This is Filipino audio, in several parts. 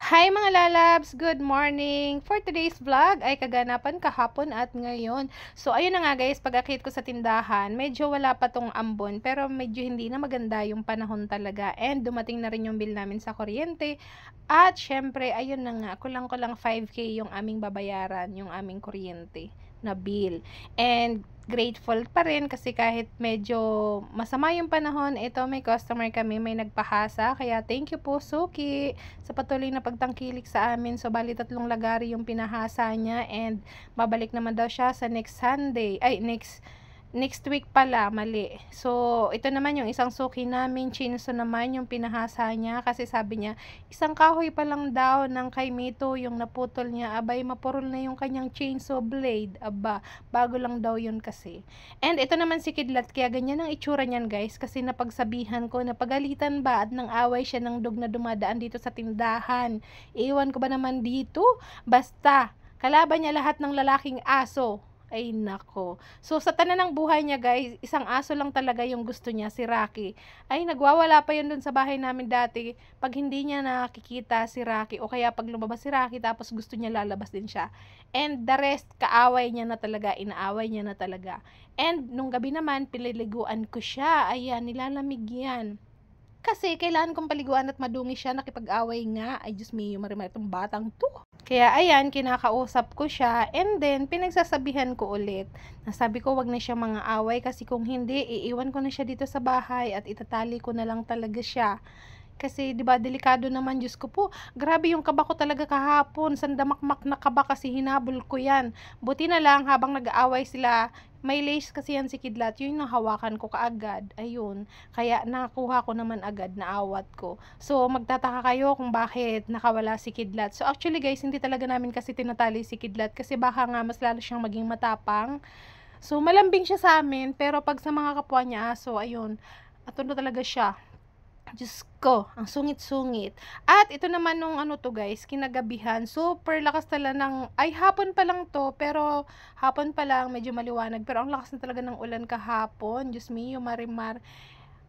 Hi mga lalabs! Good morning! For today's vlog ay kaganapan kahapon at ngayon. So ayun na nga guys, pag-akit ko sa tindahan, medyo wala pa tong ambon pero medyo hindi na maganda yung panahon talaga. And dumating na rin yung bill namin sa kuryente. At syempre, ayun na nga, kulang-kulang 5K yung aming babayaran, yung aming kuryente na bill. And grateful pa rin kasi kahit medyo masama yung panahon, ito may customer kami, may nagpahasa. Kaya thank you po Suki sa patuloy na pagtangkilik sa amin. So bali 3 lagari yung pinahasa niya and babalik naman daw siya sa next Sunday. Ay, next week pala, mali. So, ito naman yung isang suki namin, chinso naman yung pinahasa niya kasi sabi niya, isang kahoy pa lang daw ng kay Mito yung naputol niya, abay mapurol na yung kanyang chainsaw blade, aba, bago lang daw yun kasi. And ito naman si Kidlat, kaya ganyan ang itsura niyan guys, kasi napagsabihan ko, napagalitan ba at nang away siya ng dog na dumadaan dito sa tindahan. Iwan ko ba naman dito? Basta, kalaban niya lahat ng lalaking aso. Ay nako. So sa tanan ng buhay niya guys, isang aso lang talaga yung gusto niya, si Rocky. Ay nagwawala pa yun dun sa bahay namin dati pag hindi niya nakikita si Rocky o kaya pag lumabas si Rocky tapos gusto niya lalabas din siya. And the rest, kaaway niya na talaga, inaaway niya na talaga. And nung gabi naman, pililiguan ko siya. Ayan, nilalamig yan. Kasi kailangan kong paliguan at madungi siya, nakipag-away nga. Ay Diyos mio, marimar itong batang to. Kaya ayan, kinakausap ko siya and then pinagsasabihan ko ulit. Nasabi ko wag na siya mga away kasi kung hindi, iiwan ko na siya dito sa bahay at itatali ko na lang talaga siya. Kasi 'di ba delikado naman, Diyos ko po. Grabe yung kaba ko talaga kahapon, sandamakmak na kaba kasi hinabol ko 'yan. Buti na lang habang nag-aaway sila, may lace kasi yan si Kidlat, yun yung hawakan ko kaagad. Ayun, kaya nakuha ko naman agad na awat ko. So magtataka kayo kung bakit nakawala si Kidlat. So actually guys, hindi talaga namin kasi tinatali si Kidlat kasi baka nga mas lalo siyang maging matapang. So malambing siya sa amin, pero pag sa mga kapwa niya aso, ayun, atundo talaga siya. Diyos ko, ang sungit-sungit. At ito naman nung ano to guys, kinagabihan, super lakas tala ng, ay hapon pa lang to, pero hapon pa lang, medyo maliwanag, pero ang lakas na talaga ng ulan kahapon, Diyos mio, marimar.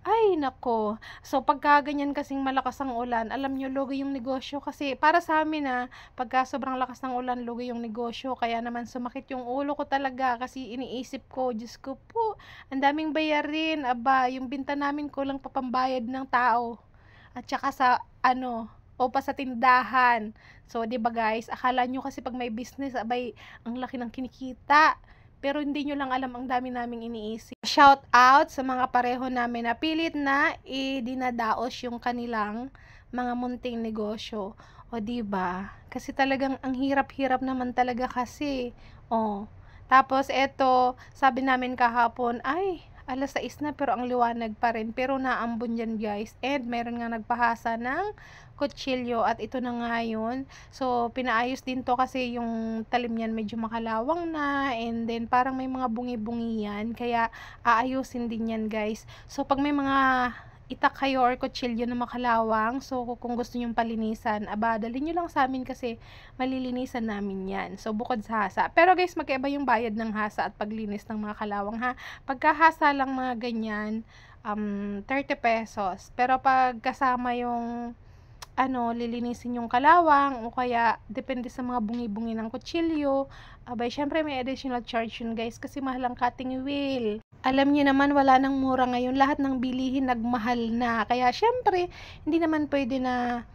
Ay nako. So pagka ganyan kasing malakas ang ulan, alam niyo lugi yung negosyo kasi para sa amin pagka sobrang lakas ng ulan, lugi yung negosyo. Kaya naman sumakit yung ulo ko talaga kasi iniisip ko, Diyos ko po, ang daming bayarin. Aba, yung binta namin kulang pa pambayad ng tao. At saka sa ano, o pa sa tindahan. So, 'di ba guys, akala nyo kasi pag may business, abay, ang laki ng kinikita. Pero hindi nyo lang alam ang dami naming iniisip. Shout out sa mga pareho namin na pilit na idinadaos yung kanilang mga munting negosyo. O di ba? Kasi talagang ang hirap-hirap naman talaga kasi. O. Tapos eto, sabi namin kahapon, ay, alas 6 na pero ang liwanag pa rin. Pero naambon yan guys. And meron nga nagpahasa ng kutsilyo at ito na nga yun. So, pinaayos din to kasi yung talim niyan medyo makalawang na and then parang may mga bungi-bungi yan. Kaya aayusin din yan guys. So, pag may mga itak kayo or kutsilyo na makalawang, so kung gusto nyong palinisan, aba, dalhin nyo lang sa amin kasi malilinisan namin yan. So, bukod sa hasa. Pero guys, magkaiba yung bayad ng hasa at paglinis ng mga kalawang ha. Pagka hasa lang mga ganyan, 30 pesos. Pero pag kasama yung lilinisin yung kalawang o kaya depende sa mga bungi-bungi ng kutsilyo, abay syempre may additional charge yun guys kasi mahal ang cutting wheel. Alam niyo naman wala nang mura ngayon, lahat ng bilihin nagmahal na, kaya syempre hindi naman pwede na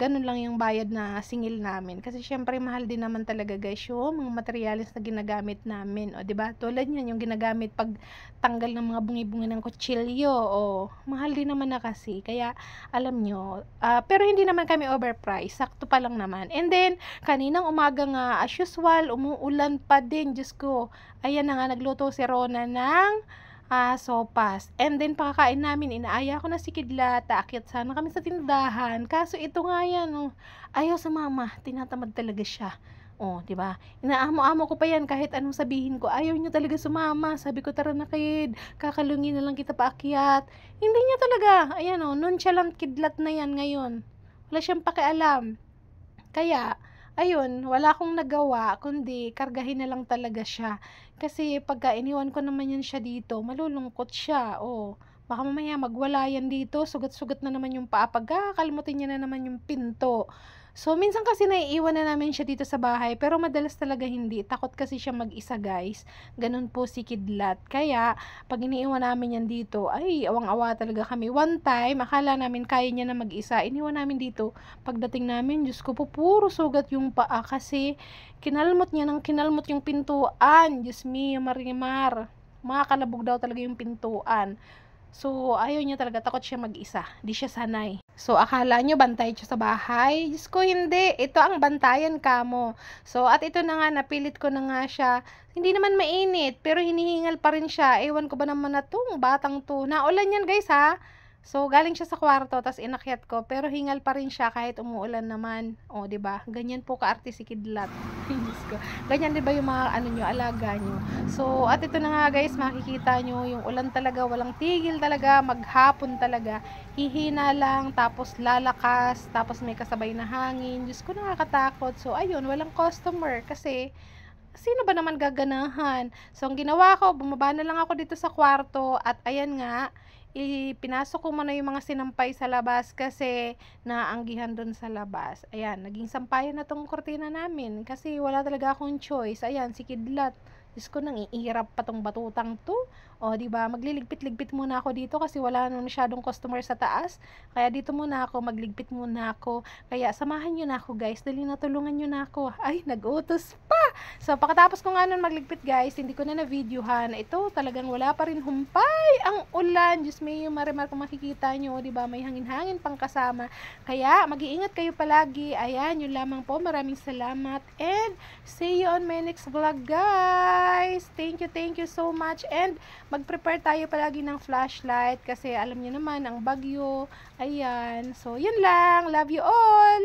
ganun lang yung bayad na singil namin. Kasi syempre mahal din naman talaga guys yung mga materials na ginagamit namin. O, diba? Tulad yan yung ginagamit pag tanggal ng mga bungi-bungi ng kutsilyo. O, mahal din naman na kasi. Kaya, alam nyo, pero hindi naman kami overpriced. Sakto pa lang naman. And then, kaninang umaga nga, as usual, umuulan pa din. Diyos ko, ayan na nga, nagluto si Rona ng sopas. And then, pakakain namin, inaaya ko na si Kidlat, aakyat sana kami sa tindahan. Kaso, ito nga yan, ayaw sa mama, tinatamad talaga siya. Di ba? Inaamo-amo ko pa yan kahit anong sabihin ko. Ayaw niya talaga sumama. Sabi ko, tara na Kid, kakalungin na lang kita paakyat. Hindi niya talaga. Ayan nonchalant Kidlat na yan ngayon. Wala siyang pakialam. Kaya, ayun, wala akong nagawa, kundi kargahin na lang talaga siya. Kasi pagka iniwan ko naman yan siya dito, malulungkot siya. baka mamaya magwala yan dito, sugat-sugat na naman yung paa, pagkakalimutin niya na naman yung pinto. So, minsan kasi naiiwan na namin siya dito sa bahay, pero madalas talaga hindi. Takot kasi siya mag-isa, guys. Ganun po si Kidlat. Kaya, pag iniiwan namin yan dito, ay, awang-awa talaga kami. One time, akala namin kaya niya na mag-isa. Iniwan namin dito. Pagdating namin, Diyos ko po, puro sugat yung paa kasi kinalmot niya ng kinalmot yung pintuan. Diyos me, Marimar. Makakalabog daw talaga yung pintuan. So, ayaw niya talaga, takot siya mag-isa. Di siya sanay. So, akala nyo bantay siya sa bahay? Diyos ko, hindi. Ito ang bantayan kamo. So, at ito na nga, napilit ko na nga siya. Hindi naman mainit, pero hinihingal pa rin siya. Ewan ko ba naman na tong batang to. Naulan yan, guys, ha? So, galing siya sa kwarto, tas inakyat ko, pero hingal pa rin siya kahit umuulan naman. O, 'di ba? Ganyan po kaarte si Kidlat. Diyos ko. Ganyan 'di ba yung mga ano nyo, alaga nyo. So, at ito na nga guys, makikita nyo, yung ulan talaga, walang tigil talaga, maghapon talaga. Hihina lang, tapos lalakas, tapos may kasabay na hangin. Diyos ko, nakakatakot. So, ayun, walang customer kasi sino ba naman gaganahan? So, ang ginawa ko, bumaba na lang ako dito sa kwarto at ayan nga, ipinasok ko muna yung mga sinampay sa labas kasi naanggihan doon sa labas. Ayan, naging sampayan na tong kortina namin kasi wala talaga akong choice. Ayan, si Kidlat. Diyos ko, nang iirap pa tong batutang to. O, diba, magliligpit-ligpit muna ako dito kasi wala na masyadong customer sa taas. Kaya dito muna ako, magligpit muna ako. Kaya samahan nyo na ako guys, dali na tulungan nyo na ako. Ay, nag-utos pa! So, pagkatapos ko nga nun magligpit guys, hindi ko na na-videohan. Ito, talagang wala pa rin humpay ang ulan. Diyos may yung Marimar kung makikita nyo, diba, may hangin-hangin pang kasama. Kaya, mag-iingat kayo palagi. Ayan, yun lamang po. Maraming salamat. And, see you on my next vlog guys. Thank you so much. And, mag-prepare tayo palagi ng flashlight kasi alam niyo naman, ang bagyo. Ayan. So, yun lang. Love you all!